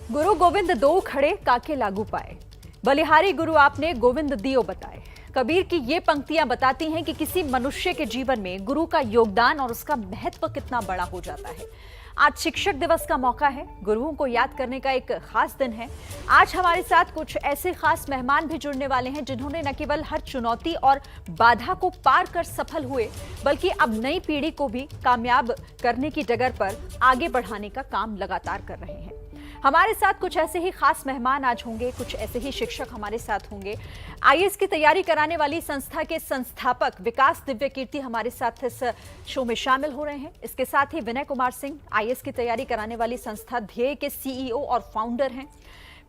गुरु गोविंद दो खड़े काके लागू पाए, बलिहारी गुरु आपने गोविंद दियो बताए। कबीर की ये पंक्तियां बताती हैं कि किसी मनुष्य के जीवन में गुरु का योगदान और उसका महत्व कितना बड़ा हो जाता है। आज शिक्षक दिवस का मौका है, गुरुओं को याद करने का एक खास दिन है। आज हमारे साथ कुछ ऐसे खास मेहमान भी जुड़ने वाले हैं जिन्होंने न केवल हर चुनौती और बाधा को पार कर सफल हुए, बल्कि अब नई पीढ़ी को भी कामयाब करने की डगर पर आगे बढ़ाने का काम लगातार कर रहे हैं। हमारे साथ कुछ ऐसे ही खास मेहमान आज होंगे, कुछ ऐसे ही शिक्षक हमारे साथ होंगे। आईएएस की तैयारी कराने वाली संस्था के संस्थापक विकास दिव्य कीर्ति हमारे साथ इस शो में शामिल हो रहे हैं। इसके साथ ही विनय कुमार सिंह आईएएस की तैयारी कराने वाली संस्था ध्येय के सीईओ और फाउंडर हैं।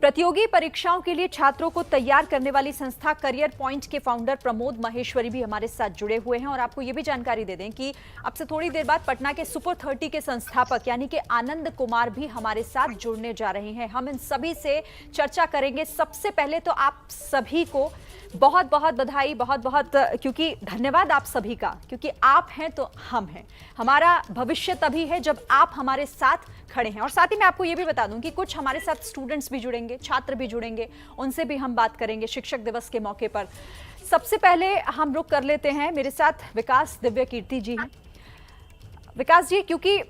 प्रतियोगी परीक्षाओं के लिए छात्रों को तैयार करने वाली संस्था करियर पॉइंट के फाउंडर प्रमोद माहेश्वरी भी हमारे साथ जुड़े हुए हैं। और आपको ये भी जानकारी दे दें कि अब से थोड़ी देर बाद पटना के सुपर 30 के संस्थापक यानी कि आनंद कुमार भी हमारे साथ जुड़ने जा रहे हैं। हम इन सभी से चर्चा करेंगे। सबसे पहले तो आप सभी को बहुत बहुत बधाई, बहुत बहुत क्योंकि धन्यवाद आप सभी का, क्योंकि आप हैं तो हम हैं। हमारा भविष्य तभी है जब आप हमारे साथ खड़े हैं। और साथ ही मैं आपको ये भी बता दूं कि कुछ हमारे साथ स्टूडेंट्स भी जुड़ेंगे, छात्र भी जुड़ेंगे, उनसे भी हम बात करेंगे शिक्षक दिवस के मौके पर। सबसे पहले हम रुक कर लेते हैं, मेरे साथ विकास दिव्य कीर्ति जी हैं। विकास जी, क्योंकि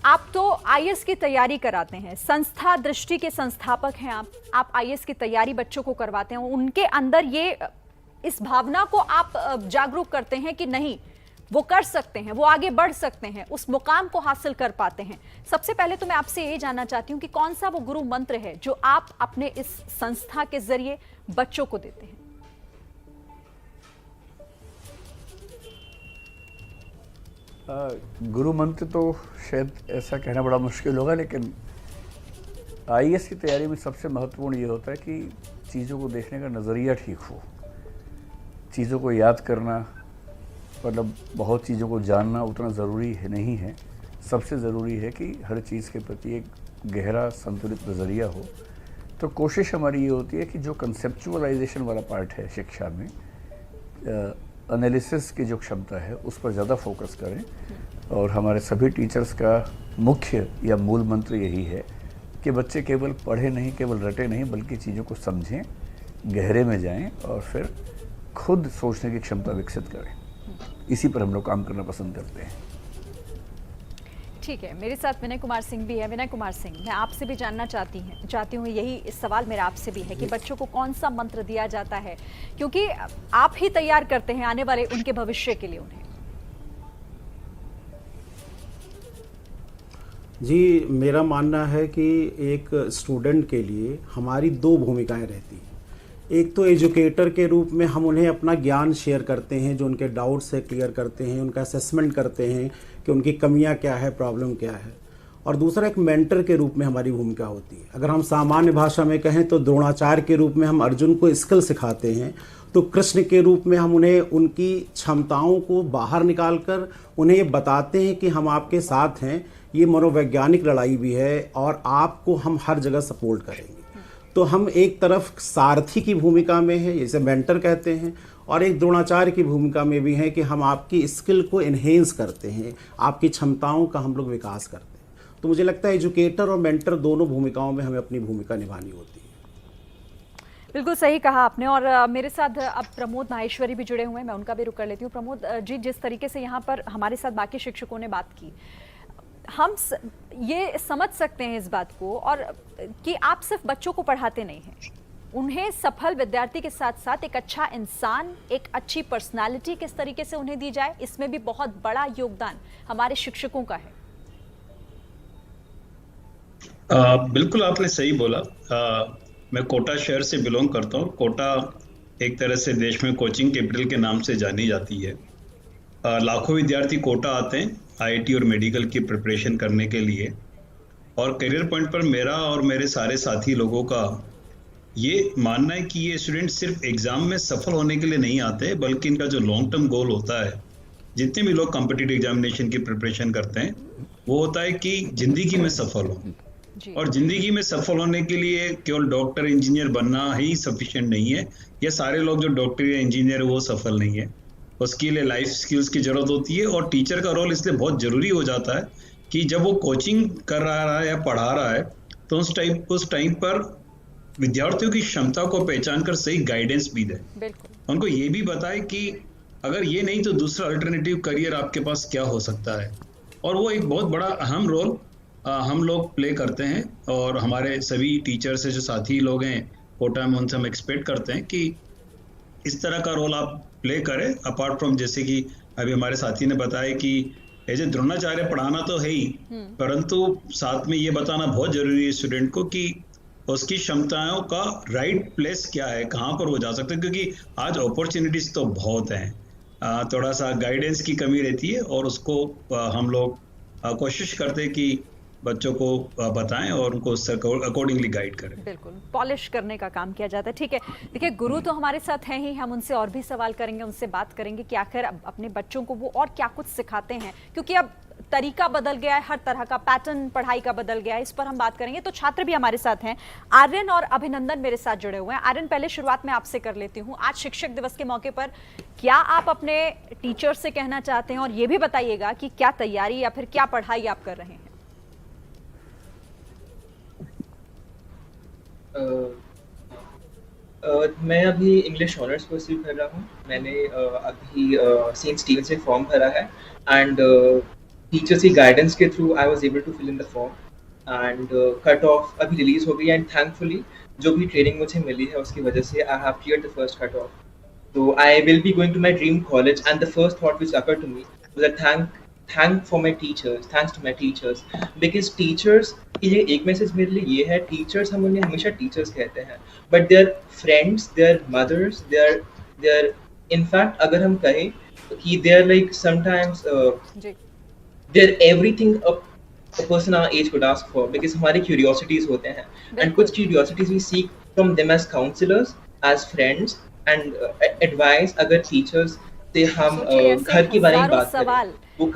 आप तो आईएएस की तैयारी कराते हैं, संस्था दृष्टि के संस्थापक हैं आप आईएएस की तैयारी बच्चों को करवाते हैं, उनके अंदर ये इस भावना को आप जागरूक करते हैं कि नहीं, वो कर सकते हैं, वो आगे बढ़ सकते हैं, उस मुकाम को हासिल कर पाते हैं। सबसे पहले तो मैं आपसे ये जानना चाहती हूँ कि कौन सा वो गुरु मंत्र है जो आप अपने इस संस्था के जरिए बच्चों को देते हैं? गुरु मंत्र तो शायद ऐसा कहना बड़ा मुश्किल होगा, लेकिन आईएएस की तैयारी में सबसे महत्वपूर्ण ये होता है कि चीज़ों को देखने का नज़रिया ठीक हो। चीज़ों को याद करना मतलब बहुत चीज़ों को जानना उतना ज़रूरी है नहीं है। सबसे ज़रूरी है कि हर चीज़ के प्रति एक गहरा संतुलित नज़रिया हो। तो कोशिश हमारी ये होती है कि जो कंसेप्चुअलाइजेशन वाला पार्ट है शिक्षा में, एनालिसिस की जो क्षमता है उस पर ज़्यादा फोकस करें। और हमारे सभी टीचर्स का मुख्य या मूल मंत्र यही है कि बच्चे केवल पढ़े नहीं, केवल रटे नहीं, बल्कि चीज़ों को समझें, गहरे में जाएं और फिर खुद सोचने की क्षमता विकसित करें। इसी पर हम लोग काम करना पसंद करते हैं। ठीक है, मेरे साथ विनय कुमार सिंह भी है। विनय कुमार सिंह, मैं आपसे भी जानना चाहती हूँ यही इस सवाल मेरा आपसे भी है कि बच्चों को कौन सा मंत्र दिया जाता है, क्योंकि आप ही तैयार करते हैं आने वाले उनके भविष्य के लिए उन्हें। जी, मेरा मानना है कि एक स्टूडेंट के लिए हमारी दो भूमिकाएं रहती हैं। एक तो एजुकेटर के रूप में हम उन्हें अपना ज्ञान शेयर करते हैं, जो उनके डाउट्स है क्लियर करते हैं, उनका असेसमेंट करते हैं कि उनकी कमियां क्या है, प्रॉब्लम क्या है। और दूसरा एक मेंटर के रूप में हमारी भूमिका होती है। अगर हम सामान्य भाषा में कहें तो द्रोणाचार्य के रूप में हम अर्जुन को स्किल सिखाते हैं, तो कृष्ण के रूप में हम उन्हें उनकी क्षमताओं को बाहर निकाल कर उन्हें ये बताते हैं कि हम आपके साथ हैं, ये मनोवैज्ञानिक लड़ाई भी है और आपको हम हर जगह सपोर्ट करेंगे। तो हम एक तरफ सारथी की भूमिका में हैं, जिसे मेंटर कहते हैं, और एक द्रोणाचार्य की भूमिका में भी हैं कि हम आपकी स्किल को इन्हेंस करते हैं, आपकी क्षमताओं का हम लोग विकास करते हैं। तो मुझे लगता है एजुकेटर और मेंटर दोनों भूमिकाओं में हमें अपनी भूमिका निभानी होती है। बिल्कुल सही कहा आपने। और मेरे साथ अब प्रमोद माहेश्वरी भी जुड़े हुए हैं, मैं उनका भी रुख कर लेती हूँ। प्रमोद जी, जिस तरीके से यहाँ पर हमारे साथ बाकी शिक्षकों ने बात की, हम ये समझ सकते हैं इस बात को और कि आप सिर्फ बच्चों को पढ़ाते नहीं हैं, उन्हें सफल विद्यार्थी के साथ साथ एक अच्छा इंसान, एक अच्छी पर्सनालिटी किस तरीके से उन्हें दी जाए, इसमें भी बहुत बड़ा योगदान हमारे शिक्षकों का है। बिल्कुल आपने सही बोला। मैं कोटा शहर से बिलोंग करता हूँ। कोटा एक तरह से देश में कोचिंग कैपिटल के नाम से जानी जाती है। लाखों विद्यार्थी कोटा आते हैं आईआईटी और मेडिकल की प्रिपरेशन करने के लिए। और करियर पॉइंट पर मेरा और मेरे सारे साथी लोगों का ये मानना है कि ये स्टूडेंट सिर्फ एग्जाम में सफल होने के लिए नहीं आते, बल्कि इनका जो लॉन्ग टर्म गोल होता है, जितने भी लोग कॉम्पिटिटिव एग्जामिनेशन की प्रिपरेशन करते हैं, वो होता है कि जिंदगी में सफल हो। और जिंदगी में सफल होने के लिए केवल डॉक्टर इंजीनियर बनना ही सफिशिएंट नहीं है। ये सारे लोग जो डॉक्टर या इंजीनियर वो सफल नहीं है, उसके लिए लाइफ स्किल्स की जरूरत होती है। और टीचर का रोल इसलिए बहुत जरूरी हो जाता है कि जब वो कोचिंग कर रहा है या पढ़ा रहा है, तो उस टाइम पर विद्यार्थियों की क्षमता को पहचान कर सही गाइडेंस भी दे, बिल्कुल। उनको ये भी बताए कि अगर ये नहीं तो दूसरा अल्टरनेटिव करियर आपके पास क्या हो सकता है। और वो एक बहुत बड़ा अहम रोल हम लोग प्ले करते हैं, और हमारे सभी टीचर से जो साथी लोग हैं कोटा में, उनसे हम एक्सपेक्ट करते हैं कि इस तरह का रोल आप प्ले करें। अपार्ट फ्रॉम, जैसे कि अभी हमारे साथी ने बताया कि एज ए द्रोणाचार्य पढ़ाना तो है ही, परंतु साथ में ये बताना बहुत जरूरी है स्टूडेंट को कि उसकी क्षमताओं का राइट प्लेस क्या है, कहाँ पर वो जा सकते हैं, क्योंकि आज अपॉर्चुनिटीज तो बहुत हैं। थोड़ा सा गाइडेंस की कमी रहती है, और उसको हम लोग कोशिश करते हैं कि बच्चों को बताएं और उनको अकॉर्डिंगली गाइड करें। बिल्कुल, पॉलिश करने का काम किया जाता है। ठीक है, देखिए गुरु तो हमारे साथ हैं ही, हम उनसे और भी सवाल करेंगे, उनसे बात करेंगे कि आखिर अपने बच्चों को वो और क्या कुछ सिखाते हैं, क्योंकि अब तरीका बदल गया है, हर तरह का पैटर्न पढ़ाई का बदल गया है, इस पर हम बात करेंगे। तो छात्र भी हमारे साथ हैं, आर्यन और अभिनंदन मेरे साथ जुड़े हुए हैं। आर्यन, पहले शुरुआत में आपसे कर लेती हूँ। आज शिक्षक दिवस के मौके पर क्या आप अपने टीचर से कहना चाहते हैं, और ये भी बताइएगा कि क्या तैयारी या फिर क्या पढ़ाई आप कर रहे हैं? मैं अभी इंग्लिश ऑनर्स परस्यू कर रहा हूँ। मैंने अभी सेंट स्टीवन से फॉर्म भरा है, एंड टीचर्स की गाइडेंस के through I was able to fill in the form, and cut off अभी रिलीज हो गई, एंड थैंकफुली जो भी ट्रेनिंग मुझे मिली है उसकी वजह से I have cleared the first cut off. So I will be going to my dream college, and the first thought which occurred to me was that thanks to my teachers, because teachers के लिए एक message मेरे लिए ये है, teachers हम उन्हें हमेशा टीचर्स कहते हैं, but there friends, there mothers, there in fact अगर हम कहें कि there like sometimes there everything a person our age could ask for, because हमारे क्यूरियोसिटीज होते हैं, एंड कुछ curiosities we seek from them as counselors, as friends, and advice अगर teachers से हम घर के बारे में बात करें,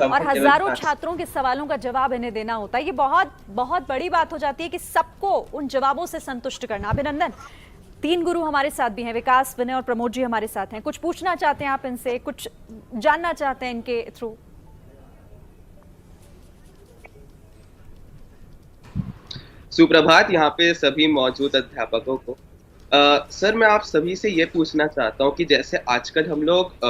और हजारों छात्रों के सवालों का जवाब इन्हें देना होता है। ये बहुत बहुत बड़ी बात हो जाती है कि सबको उन जवाबों से संतुष्ट करना। अभिनंदन, 3 गुरु हमारे साथ भी हैं, विकास, विनय और प्रमोद जी हमारे साथ हैं। कुछ पूछना चाहते हैं आप इनसे, कुछ जानना चाहते हैं इनके थ्रू? सुप्रभात यहाँ पे सभी मौजूद अध्यापकों को। सर, मैं आप सभी से ये पूछना चाहता हूँ कि जैसे आजकल हम लोग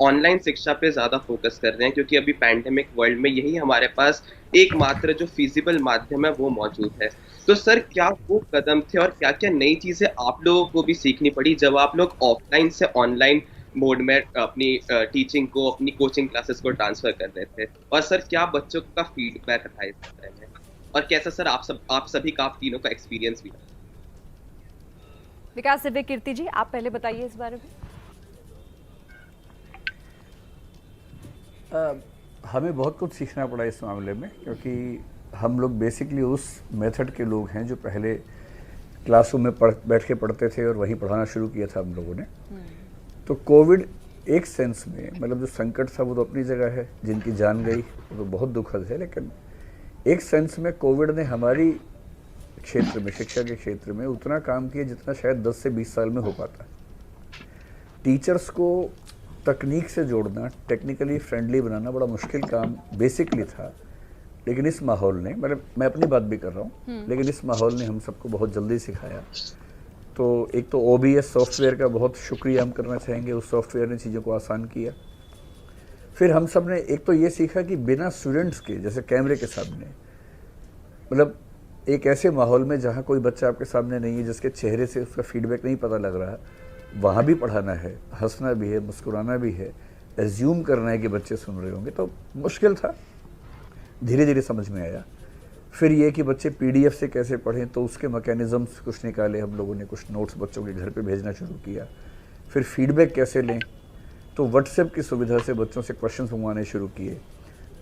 ऑनलाइन शिक्षा पे ज़्यादा फोकस कर रहे हैं, क्योंकि अभी पैंडेमिक वर्ल्ड में यही हमारे पास एकमात्र जो फिजिबल माध्यम है वो मौजूद है। तो सर, क्या वो कदम थे और क्या क्या नई चीज़ें आप लोगों को भी सीखनी पड़ी जब आप लोग ऑफलाइन से ऑनलाइन मोड में अपनी टीचिंग को, अपनी कोचिंग क्लासेस को ट्रांसफर कर रहे थे? और सर, क्या बच्चों का फीडबैक रहा इस बारे में, और कैसा सर आप सभी का, आप तीनों का एक्सपीरियंस भी? विकास, दिव्य कीर्ति जी, आप पहले बताइए इस बारे में। हमें बहुत कुछ सीखना पड़ा इस मामले में, क्योंकि हम लोग बेसिकली उस मेथड के लोग हैं जो पहले क्लासरूम में बैठ के पढ़ते थे और वहीं पढ़ाना शुरू किया था हम लोगों ने। तो कोविड एक सेंस में, मतलब जो संकट था वो तो अपनी जगह है, जिनकी जान गई वो तो बहुत दुखद है, लेकिन एक सेंस में कोविड ने हमारी क्षेत्र में, शिक्षा के क्षेत्र में उतना काम किया जितना शायद 10 से 20 साल में हो पाता। टीचर्स को तकनीक से जोड़ना, टेक्निकली फ्रेंडली बनाना बड़ा मुश्किल काम बेसिकली था, लेकिन इस माहौल ने, मतलब मैं अपनी बात भी कर रहा हूँ, लेकिन इस माहौल ने हम सबको बहुत जल्दी सिखाया। तो एक तो OBS सॉफ्टवेयर का बहुत शुक्रिया हम करना चाहेंगे, उस सॉफ्टवेयर ने चीज़ों को आसान किया। फिर हम सब ने एक तो ये सीखा कि बिना स्टूडेंट्स के, जैसे कैमरे के सामने, मतलब एक ऐसे माहौल में जहाँ कोई बच्चा आपके सामने नहीं है, जिसके चेहरे से उसका फीडबैक नहीं पता लग रहा, वहाँ भी पढ़ाना है, हंसना भी है, मुस्कुराना भी है, एज्यूम करना है कि बच्चे सुन रहे होंगे, तो मुश्किल था। धीरे धीरे समझ में आया। फिर ये कि बच्चे PDF से कैसे पढ़ें, तो उसके मैकेनिज़म्स कुछ निकाले हम लोगों ने, कुछ नोट्स बच्चों के घर पे भेजना शुरू किया। फिर फीडबैक कैसे लें, तो व्हाट्सएप की सुविधा से बच्चों से क्वेश्चंस मंगवाने शुरू किए।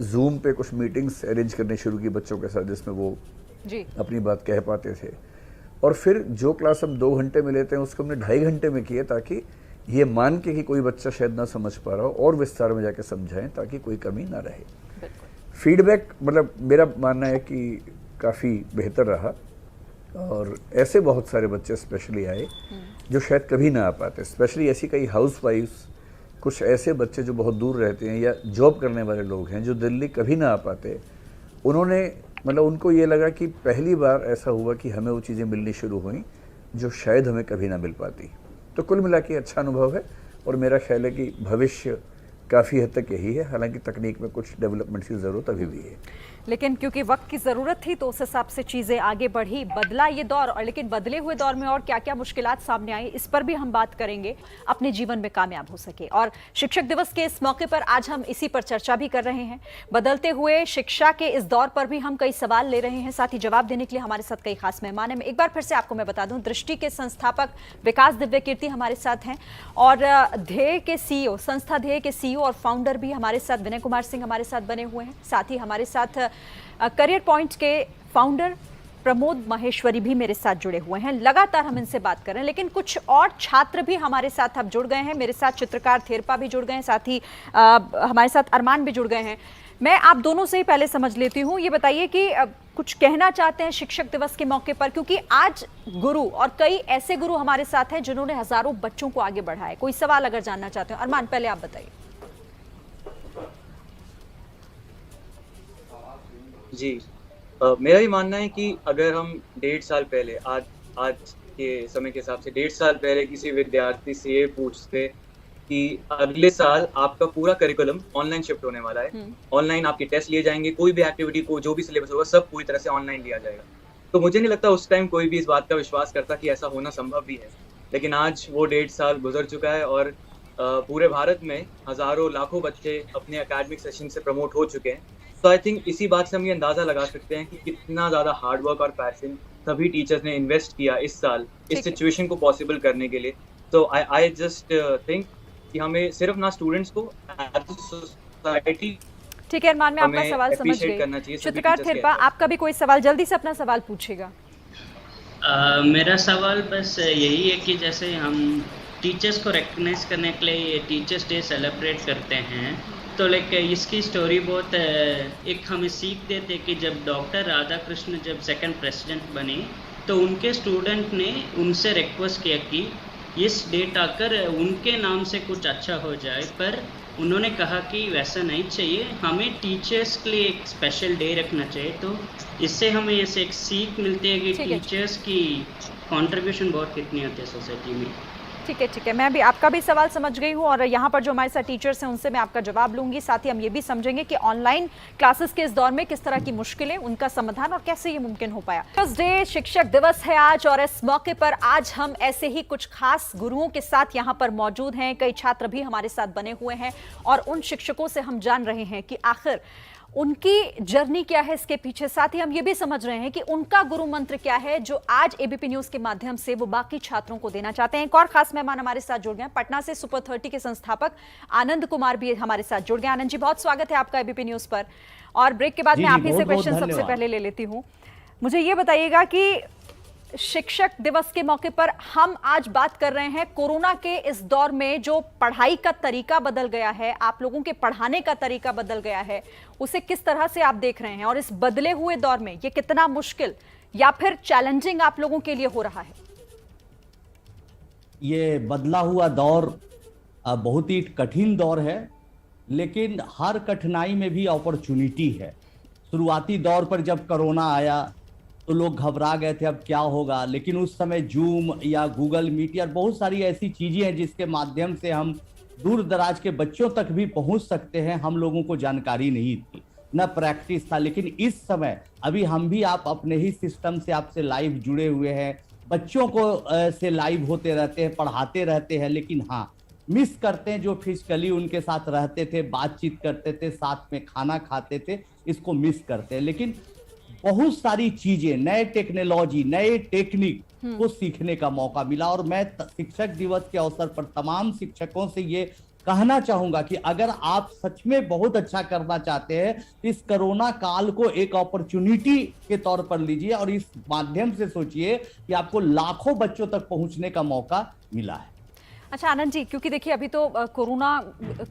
जूम पे कुछ मीटिंग्स अरेंज करने शुरू की बच्चों के साथ, जिसमें वो जी अपनी बात कह पाते थे। और फिर जो क्लास हम 2 घंटे में लेते हैं उसको हमने 2.5 घंटे में किए, ताकि ये मान के कि कोई बच्चा शायद ना समझ पा रहा हो और विस्तार में जाके समझाएं, ताकि कोई कमी ना रहे। फीडबैक, मतलब मेरा मानना है कि काफ़ी बेहतर रहा, और ऐसे बहुत सारे बच्चे स्पेशली आए जो शायद कभी ना आ पाते, स्पेशली ऐसी कई हाउस वाइफ्स, कुछ ऐसे बच्चे जो बहुत दूर रहते हैं, या जॉब करने वाले लोग हैं जो दिल्ली कभी ना आ पाते, उन्होंने मतलब उनको ये लगा कि पहली बार ऐसा हुआ कि हमें वो चीज़ें मिलनी शुरू हुई जो शायद हमें कभी ना मिल पाती। तो कुल मिला के अच्छा अनुभव है और मेरा ख्याल है कि भविष्य काफ़ी हद तक यही है, हालांकि तकनीक में कुछ डेवलपमेंट्स की ज़रूरत अभी भी है। लेकिन क्योंकि वक्त की ज़रूरत थी तो उस हिसाब से चीज़ें आगे बढ़ी, बदला ये दौर, और लेकिन बदले हुए दौर में और क्या क्या मुश्किलात सामने आई इस पर भी हम बात करेंगे, अपने जीवन में कामयाब हो सके। और शिक्षक दिवस के इस मौके पर आज हम इसी पर चर्चा भी कर रहे हैं। बदलते हुए शिक्षा के इस दौर पर भी हम कई सवाल ले रहे हैं, साथ ही जवाब देने के लिए हमारे साथ कई खास मेहमान हैं। एक बार फिर से आपको मैं बता दूं, दृष्टि के संस्थापक विकास दिव्य कीर्ति हमारे साथ हैं और ध्येय के सीईओ, संस्था ध्येय के सीईओ और फाउंडर भी हमारे साथ विनय कुमार सिंह हमारे साथ बने हुए हैं। साथ ही हमारे साथ करियर पॉइंट के फाउंडर प्रमोद माहेश्वरी भी मेरे साथ जुड़े हुए हैं। लगातार हम इनसे बात कर रहे हैं, लेकिन कुछ और छात्र भी हमारे साथ अब जुड़ गए हैं। मेरे साथ चित्रकार थेरपा भी जुड़ गए हैं, साथ ही हमारे साथ अरमान भी जुड़ गए हैं। मैं आप दोनों से ही पहले समझ लेती हूँ, ये बताइए कि कुछ कहना चाहते हैं शिक्षक दिवस के मौके पर, क्योंकि आज गुरु और कई ऐसे गुरु हमारे साथ हैं जिन्होंने हजारों बच्चों को आगे बढ़ाया। कोई सवाल अगर जानना चाहते हो, अरमान पहले आप बताइए। जी, मेरा भी मानना है कि अगर हम 1.5 साल पहले आज के समय के हिसाब से 1.5 साल पहले किसी विद्यार्थी से ये पूछते कि अगले साल आपका पूरा करिकुलम ऑनलाइन शिफ्ट होने वाला है, ऑनलाइन आपके टेस्ट लिए जाएंगे, कोई भी एक्टिविटी को जो भी सिलेबस होगा सब पूरी तरह से ऑनलाइन लिया जाएगा, तो मुझे नहीं लगता उस टाइम कोई भी इस बात का विश्वास करता कि ऐसा होना संभव भी है। लेकिन आज वो 1.5 साल गुजर चुका है और पूरे भारत में हजारों लाखों बच्चे अपने एकेडमिक सेशन से प्रमोट हो चुके हैं। तो आई थिंक इसी बात से हम ये अंदाजा लगा सकते हैं कि कितना ज़्यादा हार्डवर्क और पैशन सभी टीचर्स ने इन्वेस्ट किया इस साल इस सिचुएशन को पॉसिबल करने के लिए। तो आई जस्ट थिंक कि हमें सिर्फ ना स्टूडेंट्स को एज अ सोसाइटी। ठीक है अरमान, मैं आपका सवाल समझ गई। चित्रकार थेरपा, आपका भी कोई सवाल, जल्दी से अपना सवाल पूछिएगा। मेरा सवाल बस यही है कि जैसे हम टीचर्स को रिकग्नाइज करने के लिए टीचर्स डे सेलिब्रेट करते हैं, तो लाइक इसकी स्टोरी बहुत एक हमें सीख देते कि जब डॉक्टर राधाकृष्ण जब सेकंड प्रेसिडेंट बने तो उनके स्टूडेंट ने उनसे रिक्वेस्ट किया कि इस डेट आकर उनके नाम से कुछ अच्छा हो जाए, पर उन्होंने कहा कि वैसा नहीं चाहिए, हमें टीचर्स के लिए एक स्पेशल डे रखना चाहिए। तो इससे हमें ऐसे एक सीख मिलती है कि टीचर्स की कंट्रीब्यूशन बहुत कितनी होती है सोसाइटी में। ठीक है, मैं भी आपका भी सवाल समझ गई हूँ और यहाँ पर जो हमारे साथ टीचर्स हैं उनसे मैं आपका जवाब लूंगी। साथ ही हम ये भी समझेंगे कि ऑनलाइन क्लासेस के इस दौर में किस तरह की मुश्किलें, उनका समाधान और कैसे ये मुमकिन हो पाया। टीचर्स डे, शिक्षक दिवस है आज और इस मौके पर आज हम ऐसे ही कुछ खास गुरुओं के साथ यहाँ पर मौजूद हैं। कई छात्र भी हमारे साथ बने हुए हैं और उन शिक्षकों से हम जान रहे हैं कि आखिर उनकी जर्नी क्या है इसके पीछे। साथ ही हम ये भी समझ रहे हैं कि उनका गुरु मंत्र क्या है जो आज एबीपी न्यूज के माध्यम से वो बाकी छात्रों को देना चाहते हैं। एक और खास मेहमान हमारे साथ जुड़ गए हैं, पटना से सुपर 30 के संस्थापक आनंद कुमार भी हमारे साथ जुड़ गए। आनंद जी, बहुत स्वागत है आपका एबीपी न्यूज पर। और ब्रेक के बाद मैं आप ही से क्वेश्चन सबसे पहले ले लेती हूँ। मुझे ये बताइएगा कि शिक्षक दिवस के मौके पर हम आज बात कर रहे हैं कोरोना के इस दौर में जो पढ़ाई का तरीका बदल गया है, आप लोगों के पढ़ाने का तरीका बदल गया है, उसे किस तरह से आप देख रहे हैं और इस बदले हुए दौर में ये कितना मुश्किल या फिर चैलेंजिंग आप लोगों के लिए हो रहा है? ये बदला हुआ दौर बहुत ही कठिन दौर है, लेकिन हर कठिनाई में भी अपॉर्चुनिटी है। शुरुआती दौर पर जब कोरोना आया तो लोग घबरा गए थे अब क्या होगा, लेकिन उस समय जूम या गूगल मीट या बहुत सारी ऐसी चीजें हैं जिसके माध्यम से हम दूर दराज के बच्चों तक भी पहुंच सकते हैं। हम लोगों को जानकारी नहीं थी, न प्रैक्टिस था, लेकिन इस समय अभी हम भी आप अपने ही सिस्टम से आपसे लाइव जुड़े हुए हैं, बच्चों को से लाइव होते रहते हैं, पढ़ाते रहते हैं, लेकिन हाँ मिस करते हैं जो फिजिकली उनके साथ रहते थे, बातचीत करते थे, साथ में खाना खाते थे, इसको मिस करते हैं। लेकिन बहुत सारी चीजें, नए टेक्नोलॉजी, नए टेक्निक को सीखने का मौका मिला और मैं शिक्षक दिवस के अवसर पर तमाम शिक्षकों से ये कहना चाहूंगा कि अगर आप सच में बहुत अच्छा करना चाहते हैं तो इस कोरोना काल को एक अपॉर्चुनिटी के तौर पर लीजिए और इस माध्यम से सोचिए कि आपको लाखों बच्चों तक पहुंचने का मौका मिला है। अच्छा आनंद जी, क्योंकि देखिए अभी तो कोरोना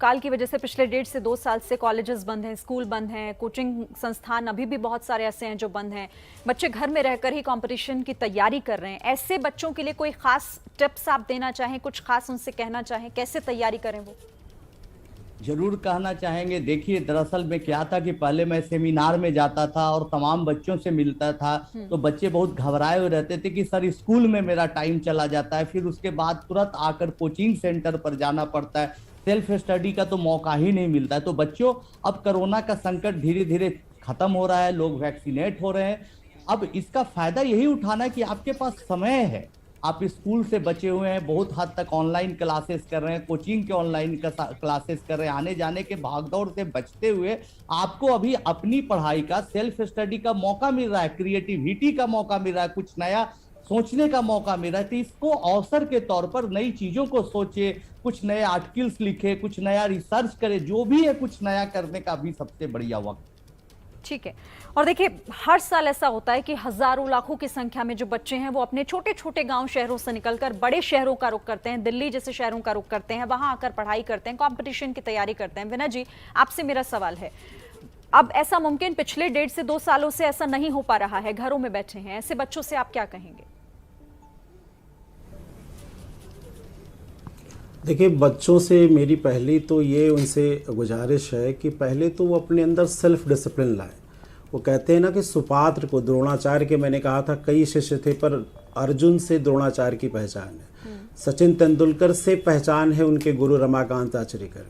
काल की वजह से पिछले 1.5 से 2 साल से कॉलेजेस बंद हैं, स्कूल बंद हैं, कोचिंग संस्थान अभी भी बहुत सारे ऐसे हैं जो बंद हैं, बच्चे घर में रहकर ही कंपटीशन की तैयारी कर रहे हैं। ऐसे बच्चों के लिए कोई खास टिप्स आप देना चाहें, कुछ खास उनसे कहना चाहें, कैसे तैयारी करें वो? जरूर कहना चाहेंगे। देखिए, दरअसल में क्या था कि पहले मैं सेमिनार में जाता था और तमाम बच्चों से मिलता था, तो बच्चे बहुत घबराए हुए रहते थे कि सर स्कूल में मेरा टाइम चला जाता है, फिर उसके बाद तुरंत आकर कोचिंग सेंटर पर जाना पड़ता है, सेल्फ स्टडी का तो मौका ही नहीं मिलता है। तो बच्चों, अब कोरोना का संकट धीरे धीरे खत्म हो रहा है, लोग वैक्सीनेट हो रहे हैं। अब इसका फायदा यही उठाना है कि आपके पास समय है, आप स्कूल से बचे हुए हैं, बहुत हद तक ऑनलाइन क्लासेस कर रहे हैं, कोचिंग के ऑनलाइन क्लासेस कर रहे हैं, आने जाने के भागदौड़ से बचते हुए आपको अभी अपनी पढ़ाई का, सेल्फ स्टडी का मौका मिल रहा है, क्रिएटिविटी का मौका मिल रहा है, कुछ नया सोचने का मौका मिल रहा है। तो इसको अवसर के तौर पर नई चीजों को सोचे, कुछ नए आर्टिकल्स लिखे, कुछ नया रिसर्च करे, जो भी है कुछ नया करने का भी सबसे बढ़िया वक्त। ठीक है। और देखिए, हर साल ऐसा होता है कि हजारों लाखों की संख्या में जो बच्चे हैं वो अपने छोटे छोटे गांव शहरों से निकलकर बड़े शहरों का रुख करते हैं, दिल्ली जैसे शहरों का रुख करते हैं, वहां आकर पढ़ाई करते हैं, कंपटीशन की तैयारी करते हैं। विनय जी, आपसे मेरा सवाल है, अब ऐसा मुमकिन पिछले 1.5 से 2 सालों से ऐसा नहीं हो पा रहा है, घरों में बैठे हैं, ऐसे बच्चों से आप क्या कहेंगे? देखिए, बच्चों से मेरी पहली तो ये उनसे गुजारिश है कि पहले तो वो अपने अंदर सेल्फ डिसिप्लिन लाए। वो कहते हैं ना कि सुपात्र को, द्रोणाचार्य के मैंने कहा था कई शिष्य थे, पर अर्जुन से द्रोणाचार्य की पहचान है, सचिन तेंदुलकर से पहचान है उनके गुरु रमाकांत आचरेकर।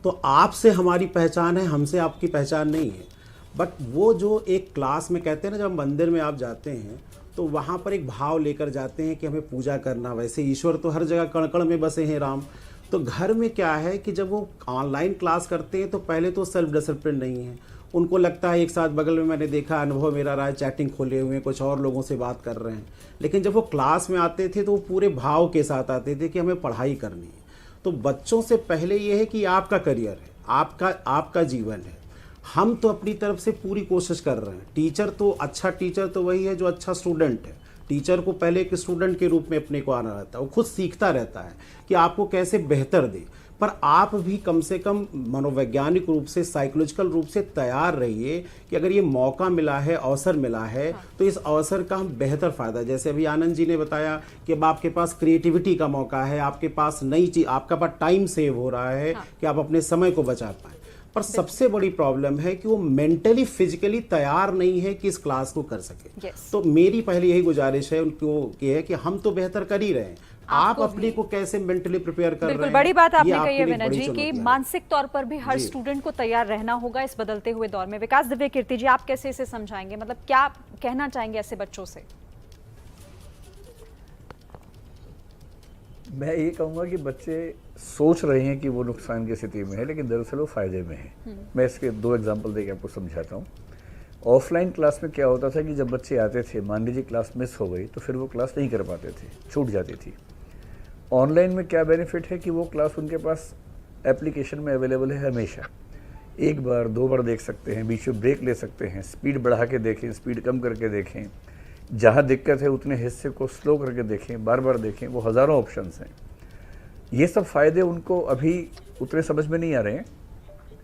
तो आपसे हमारी पहचान है, हमसे आपकी पहचान नहीं है। बट वो जो एक क्लास में कहते हैं ना, जब मंदिर में आप जाते हैं तो वहाँ पर एक भाव लेकर जाते हैं कि हमें पूजा करना, वैसे ईश्वर तो हर जगह कण कण में बसे हैं राम। तो घर में क्या है कि जब वो ऑनलाइन क्लास करते हैं तो पहले तो सेल्फ डिसिप्लिन नहीं है, उनको लगता है एक साथ बगल में, मैंने देखा, अनुभव मेरा रहा है, चैटिंग खोले हुए हैं, कुछ और लोगों से बात कर रहे हैं। लेकिन जब वो क्लास में आते थे तो वो पूरे भाव के साथ आते थे कि हमें पढ़ाई करनी है। तो बच्चों से पहले ये है कि आपका करियर है, आपका जीवन है, हम तो अपनी तरफ से पूरी कोशिश कर रहे हैं। टीचर तो, अच्छा टीचर तो वही है जो अच्छा स्टूडेंट है। टीचर को पहले एक स्टूडेंट के रूप में अपने को आना रहता है, वो खुद सीखता रहता है कि आपको कैसे बेहतर दे। पर आप भी कम से कम मनोवैज्ञानिक रूप से, साइकोलॉजिकल रूप से तैयार रहिए कि अगर ये मौका मिला है, अवसर मिला है, तो इस अवसर का हम बेहतर फ़ायदा, जैसे अभी आनंद जी ने बताया कि अब आपके पास क्रिएटिविटी का मौका है, आपके पास नई चीज़, आपका पास टाइम सेव हो रहा है कि आप अपने समय को बचा पाएँ। पर सबसे बड़ी प्रॉब्लम है कि वो मेंटली, फिजिकली तैयार नहीं है कि इस क्लास को कर सके। तो मेरी पहली यही गुजारिश है उनको कि है कि हम तो बेहतर कर ही रहे हैं, आप अपने को कैसे मेंटली प्रिपेयर कर रहे हैं। बिल्कुल, बड़ी बात आपने कही है विनय जी कि मानसिक तौर पर भी हर स्टूडेंट को तैयार रहना होगा इस बदलते हुए दौर में। विकास दिव्य कीर्ति जी, आप कैसे इसे समझाएंगे, मतलब क्या कहना चाहेंगे ऐसे बच्चों से? मैं ये कहूँगा कि बच्चे सोच रहे हैं कि वो नुकसान की स्थिति में है, लेकिन दरअसल वो फ़ायदे में है। मैं इसके 2 एग्जांपल देके आपको समझाता हूँ। ऑफलाइन क्लास में क्या होता था कि जब बच्चे आते थे, मान लीजिए क्लास मिस हो गई, तो फिर वो क्लास नहीं कर पाते थे, छूट जाती थी। ऑनलाइन में क्या बेनिफिट है कि वो क्लास उनके पास एप्लीकेशन में अवेलेबल है हमेशा, 1 बार 2 बार देख सकते हैं, बीच में ब्रेक ले सकते हैं, स्पीड बढ़ा के देखें, स्पीड कम करके देखें, जहाँ दिक्कत है उतने हिस्से को स्लो करके देखें, बार बार देखें, वो हज़ारों ऑप्शंस हैं। ये सब फ़ायदे उनको अभी उतने समझ में नहीं आ रहे हैं,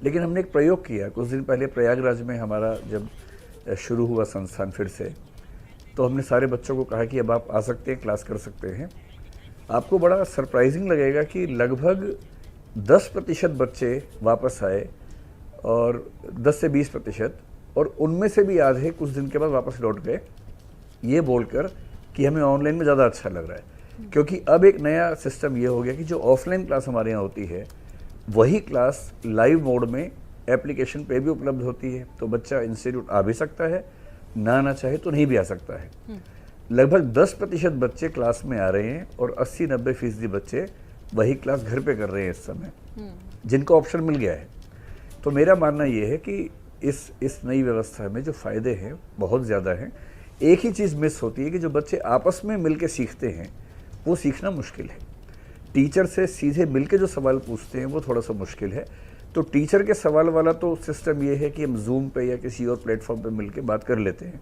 लेकिन हमने एक प्रयोग किया कुछ दिन पहले प्रयागराज में। हमारा जब शुरू हुआ संस्थान फिर से, तो हमने सारे बच्चों को कहा कि अब आप आ सकते हैं, क्लास कर सकते हैं। आपको बड़ा सरप्राइजिंग लगेगा कि लगभग 10% बच्चे वापस आए, और 10 से 20%, और उनमें से भी आधे कुछ दिन के बाद वापस लौट गए, ये बोलकर कि हमें ऑनलाइन में ज़्यादा अच्छा लग रहा है। क्योंकि अब एक नया सिस्टम ये हो गया कि जो ऑफलाइन क्लास हमारे यहाँ होती है, वही क्लास लाइव मोड में एप्लीकेशन पे भी उपलब्ध होती है। तो बच्चा इंस्टीट्यूट आ भी सकता है, ना आना चाहे तो नहीं भी आ सकता है। लगभग 10% बच्चे क्लास में आ रहे हैं, और 80-90% बच्चे वही क्लास घर पे कर रहे हैं इस समय, जिनको ऑप्शन मिल गया है। तो मेरा मानना ये है कि इस नई व्यवस्था में जो फ़ायदे हैं बहुत ज़्यादा हैं। एक ही चीज़ मिस होती है कि जो बच्चे आपस में मिल के सीखते हैं, वो सीखना मुश्किल है। टीचर से सीधे मिलके जो सवाल पूछते हैं वो थोड़ा सा मुश्किल है। तो टीचर के सवाल वाला तो सिस्टम ये है कि हम जूम पे या किसी और प्लेटफॉर्म पे मिलके बात कर लेते हैं।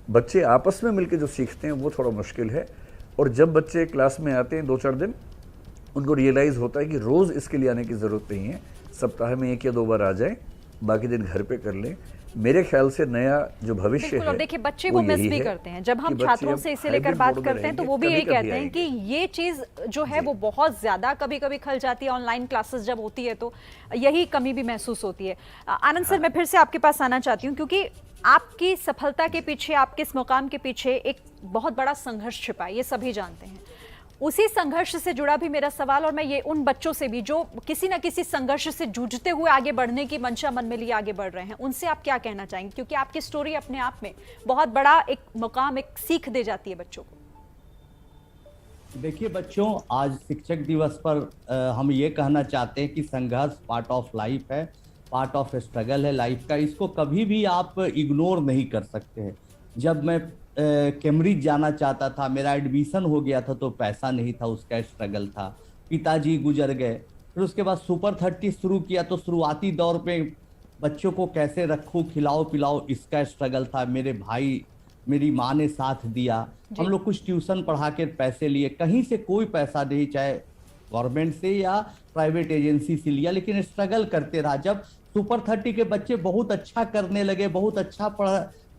बच्चे आपस में मिलके जो सीखते हैं वो थोड़ा मुश्किल है। और जब बच्चे क्लास में आते हैं 2-4 दिन, उनको रियलाइज़ होता है कि रोज़ इसके लिए आने की ज़रूरत नहीं है, सप्ताह में 1 या 2 बार आ जाएं, बाकी दिन घर पे कर लें। मेरे ख्याल से नया जो भविष्य बिल्कुल, है और देखिए बच्चे वो मिस यही भी है करते हैं। जब हम कि बच्चे छात्रों अब से इसे लेकर hybrid बात mode में करते हैं तो रहेंगे, वो भी यही कभी-कभी कहते हैं कि आएंगे। ये चीज़ जो है जी। वो बहुत ज़्यादा कभी-कभी खल जाती है। ऑनलाइन क्लासेस जब होती है तो यही कमी भी महसूस होती है। आनंद सर, मैं फिर से आपके पास आना चाहती हूँ क्योंकि आपकी सफलता के पीछे, आपके इस मुकाम के पीछे एक बहुत बड़ा संघर्ष छिपा है, ये सभी जानते हैं। उसी संघर्ष से जुड़ा भी मेरा सवाल, और मैं ये उन बच्चों से भी जो किसी ना किसी संघर्ष से जूझते हुए आगे बढ़ने की मंशा मन में लिए आगे बढ़ रहे हैं, उनसे आप क्या कहना चाहेंगे? क्योंकि आपकी स्टोरी अपने आप में बहुत बड़ा एक मुकाम, एक सीख दे जाती है बच्चों को। देखिए बच्चों, आज शिक्षक दिवस पर हम ये कहना चाहते हैं कि संघर्ष पार्ट ऑफ लाइफ है, पार्ट ऑफ स्ट्रगल है लाइफ का। इसको कभी भी आप इग्नोर नहीं कर सकते हैं। जब मैं कैम्ब्रिज जाना चाहता था, मेरा एडमिशन हो गया था तो पैसा नहीं था, उसका स्ट्रगल था। पिताजी गुजर गए, फिर उसके बाद सुपर 30 शुरू किया तो शुरुआती दौर पे बच्चों को कैसे रखूं, खिलाओ पिलाओ, इसका स्ट्रगल था। मेरे भाई, मेरी माँ ने साथ दिया। हम लोग कुछ ट्यूशन पढ़ा के पैसे लिए, कहीं से कोई पैसा नहीं, चाहे गवर्नमेंट से या प्राइवेट एजेंसी से लिया, लेकिन स्ट्रगल करते रहा। जब सुपर 30 के बच्चे बहुत अच्छा करने लगे, बहुत अच्छा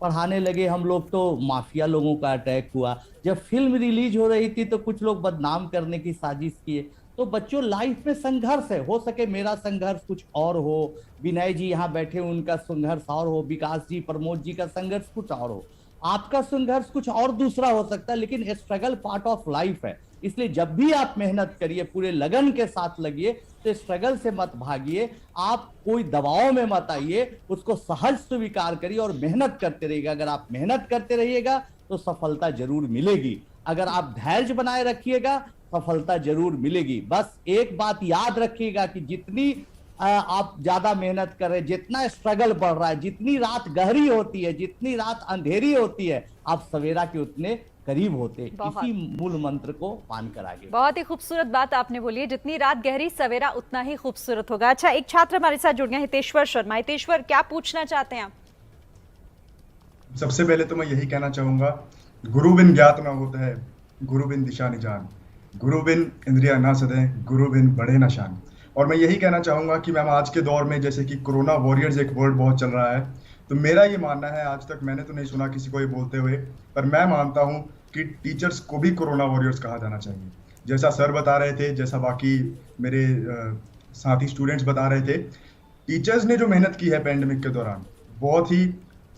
पढ़ाने लगे हम लोग, तो माफिया लोगों का अटैक हुआ। जब फिल्म रिलीज हो रही थी तो कुछ लोग बदनाम करने की साजिश किए। तो बच्चों, लाइफ में संघर्ष है। हो सके मेरा संघर्ष कुछ और हो, विनय जी यहाँ बैठे उनका संघर्ष और हो, विकास जी, प्रमोद जी का संघर्ष कुछ और हो, आपका संघर्ष कुछ और दूसरा हो सकता है, लेकिन स्ट्रगल पार्ट ऑफ लाइफ है। इसलिए जब भी आप मेहनत करिए, पूरे लगन के साथ लगिए, तो स्ट्रगल से मत भागिए, आप कोई दबाव में मत आइए, उसको सहज स्वीकार करिए और मेहनत करते रहिएगा। अगर आप मेहनत करते रहिएगा तो सफलता जरूर मिलेगी। अगर आप धैर्य बनाए रखिएगा, सफलता जरूर मिलेगी। बस एक बात याद रखिएगा कि जितनी आप ज्यादा मेहनत कर रहे हैं, जितना स्ट्रगल बढ़ रहा है, जितनी रात गहरी होती है, जितनी रात अंधेरी होती है, आप सवेरा के उतने करीब होते। इसी मूल मंत्र को मानकर आगे। बहुत ही खूबसूरत बात आपने बोली है, जितनी रात गहरी सवेरा उतना ही खूबसूरत होगा। अच्छा, एक छात्र हमारे साथ जुड़ गए, हितेश्वर शर्मा। हितेश्वर, क्या पूछना चाहते हैं आप? सबसे पहले तो मैं यही कहना चाहूंगा, गुरु बिन ज्ञात न होता है, गुरु बिन दिशा निजान, गुरु बिन इंद्रिया ना सदे, गुरु बिन बढ़े न शान। और मैं यही कहना चाहूंगा कि मैम, आज के दौर में जैसे कि कोरोना वॉरियर्स एक वर्ड बहुत चल रहा है, तो मेरा ये मानना है, आज तक मैंने तो नहीं सुना किसी को ये बोलते हुए, पर मैं मानता हूँ कि टीचर्स को भी कोरोना वॉरियर्स कहा जाना चाहिए। जैसा सर बता रहे थे, जैसा बाकी मेरे साथी स्टूडेंट्स बता रहे थे, टीचर्स ने जो मेहनत की है पैंडेमिक के दौरान, बहुत ही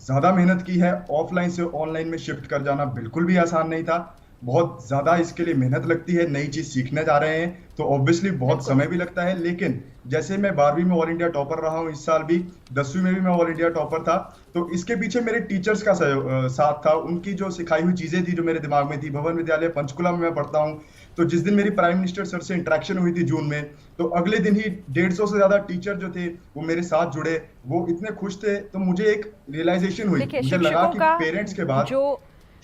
ज़्यादा मेहनत की है। ऑफलाइन से ऑनलाइन में शिफ्ट कर जाना बिल्कुल भी आसान नहीं था, बहुत ज़्यादा इसके लिए मेहनत लगती है। नई चीज़ सीखने जा रहे हैं तो ऑब्वियसली बहुत समय भी लगता है, लेकिन जैसे मैं 12वीं में ऑल इंडिया टॉपर रहा हूँ, इस साल भी 10वीं में भी मैं ऑल इंडिया टॉपर था, तो इसके पीछे मेरे टीचर्स का साथ था। उनकी जो सिखाई हुई चीज़ें थी जो मेरे दिमाग में थी। भवन विद्यालय पंचकुला में मैं पढ़ता हूँ, तो जिस दिन मेरी प्राइम मिनिस्टर सर से इंटरेक्शन हुई थी जून में, तो अगले दिन ही 150 से ज़्यादा टीचर जो थे वो मेरे साथ जुड़े, वो इतने खुश थे। तो मुझे एक रियलाइजेशन हुई, मुझे लगा कि पेरेंट्स के बाद जो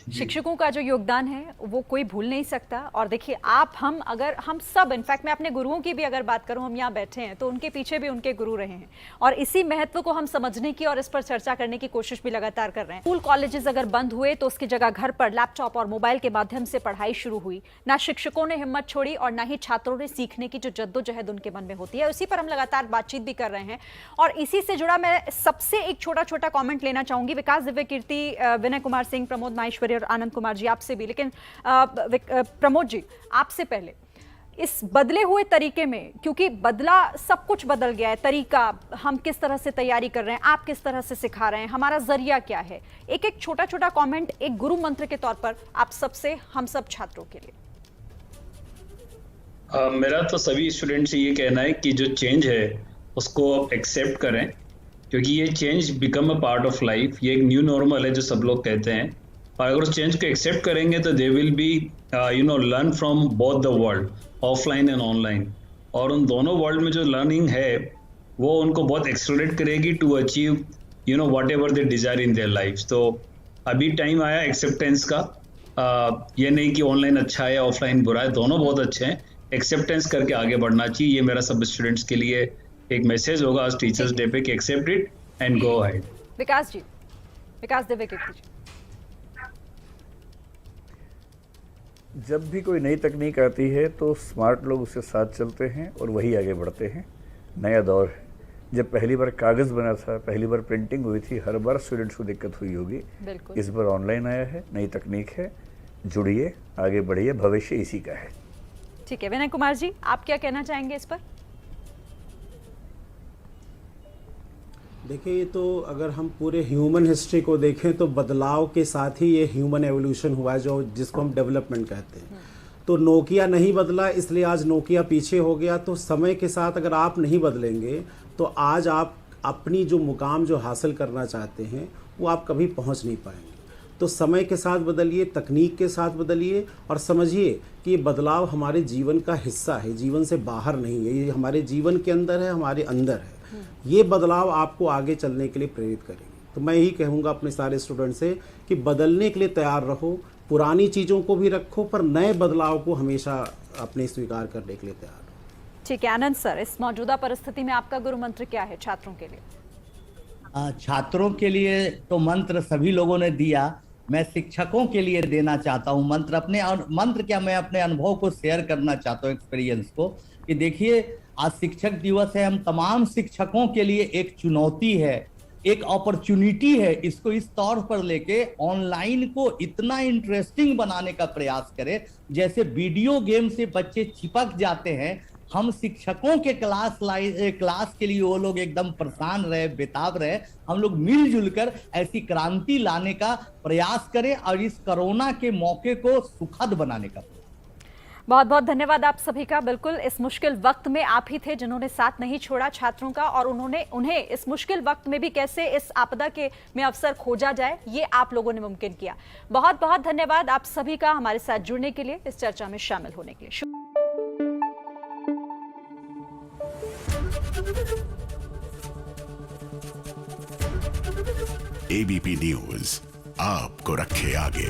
शिक्षकों का जो योगदान है वो कोई भूल नहीं सकता। और देखिए, अगर हम सब, इनफैक्ट मैं अपने गुरुओं की भी अगर बात करूं, हम यहाँ बैठे हैं तो उनके पीछे भी उनके गुरु रहे हैं, और इसी महत्व को हम समझने की और इस पर चर्चा करने की कोशिश भी लगातार कर रहे हैं। स्कूल कॉलेजेस अगर बंद हुए तो उसकी जगह घर पर लैपटॉप और मोबाइल के माध्यम से पढ़ाई शुरू हुई। ना शिक्षकों ने हिम्मत छोड़ी और ना ही छात्रों ने सीखने की जो जद्दोजहद उनके मन में होती है, उसी पर हम लगातार बातचीत भी कर रहे हैं। और इसी से जुड़ा मैं सबसे एक छोटा छोटा कॉमेंट लेना चाहूंगी, विकास दिव्य कीर्ति, विनय कुमार सिंह, प्रमोद माहेश्वरी और आनंद कुमार जी, आपसे भी। लेकिन प्रमोद जी, आपसे पहले, इस बदले हुए तरीके में, क्योंकि सब कुछ बदल गया है, तरीका, हम किस तरह से तैयारी कर रहे हैं, आप किस तरह से सिखा रहे हैं, हमारा जरिया क्या है, एक छोटा छोटा कमेंट एक गुरु मंत्र के तौर पर आप सबसे, हम सब छात्रों के लिए। मेरा तो सभी स्टूडेंट से ये कहना है कि जो चेंज है उसको आप एक्सेप्ट करें, क्योंकि ये change become a part of life. ये एक न्यू नॉर्मल है जो सब लोग कहते हैं, और अगर उस चेंज को एक्सेप्ट करेंगे तो they will be learn from both the world, offline and online. और उन दोनों वर्ल्ड में जो लर्निंग है वो उनको बहुत एक्सेलरेट करेगी to achieve whatever they desire in their life. तो अभी टाइम आया एक्सेप्टेंस का। ये नहीं कि ऑनलाइन अच्छा है ऑफलाइन बुरा है, दोनों बहुत अच्छे हैं। एक्सेप्टेंस करके आगे बढ़ना चाहिए, ये मेरा सब स्टूडेंट्स के लिए एक मैसेज होगा आज टीचर्स डे पे कि accept it and go ahead. Vikas ji, Vikas Divya Kirti जी। जब भी कोई नई तकनीक आती है तो स्मार्ट लोग उसके साथ चलते हैं और वही आगे बढ़ते हैं। नया दौर है, जब पहली बार कागज़ बना था, पहली बार प्रिंटिंग हुई थी, हर बार स्टूडेंट्स को दिक्कत हुई होगी। बिल्कुल। इस बार ऑनलाइन आया है, नई तकनीक है, जुड़िए, आगे बढ़िए, भविष्य इसी का है। ठीक है, विनय कुमार जी, आप क्या कहना चाहेंगे इस पर? देखिए, ये तो अगर हम पूरे ह्यूमन हिस्ट्री को देखें तो बदलाव के साथ ही ये ह्यूमन एवोल्यूशन हुआ है, जो जिसको हम डेवलपमेंट कहते हैं। तो नोकिया नहीं बदला, इसलिए आज नोकिया पीछे हो गया। तो समय के साथ अगर आप नहीं बदलेंगे तो आज आप अपनी जो मुकाम जो हासिल करना चाहते हैं वो आप कभी पहुंच नहीं पाएंगे। तो समय के साथ बदलिए, तकनीक के साथ बदलिए, और समझिए कि ये बदलाव हमारे जीवन का हिस्सा है, जीवन से बाहर नहीं है, ये हमारे जीवन के अंदर है, हमारे अंदर है। ये बदलाव आपको आगे चलने के लिए प्रेरित करेंगे। तो मैं यही कहूँगा अपने सारे स्टूडेंट से कि बदलने के लिए तैयार रहो, पुरानी चीज़ों को भी रखो, पर नए बदलाव को हमेशा अपने स्वीकार करने के लिए तैयार रहो। ठीक है, आनंद सर, इस मौजूदा परिस्थिति में आपका गुरु मंत्र क्या है छात्रों के लिए? छात्रों के लिए तो मंत्र सभी लोगों ने दिया, मैं शिक्षकों के लिए देना चाहता हूं मंत्र। मंत्र क्या, मैं अपने अनुभव को शेयर करना चाहता हूं, एक्सपीरियंस को, कि देखिए आज शिक्षक दिवस है, हम तमाम शिक्षकों के लिए एक चुनौती है, एक अपॉर्चुनिटी है। इसको इस तौर पर लेके ऑनलाइन को इतना इंटरेस्टिंग बनाने का प्रयास करें, जैसे वीडियो गेम से बच्चे चिपक जाते हैं, हम शिक्षकों के क्लास के लिए वो लोग एकदम परेशान रहे, बेताब रहे। हम लोग मिलजुल कर ऐसी क्रांति लाने का प्रयास करें और इस कोरोना के मौके को सुखद बनाने का। बहुत बहुत धन्यवाद आप सभी का। बिल्कुल इस मुश्किल वक्त में आप ही थे जिन्होंने साथ नहीं छोड़ा छात्रों का, और उन्हें इस मुश्किल वक्त में भी कैसे इस आपदा के में अवसर खोजा जाए, ये आप लोगों ने मुमकिन किया। बहुत बहुत धन्यवाद आप सभी का हमारे साथ जुड़ने के लिए, इस चर्चा में शामिल होने के लिए। एबीपी न्यूज आपको रखे आगे।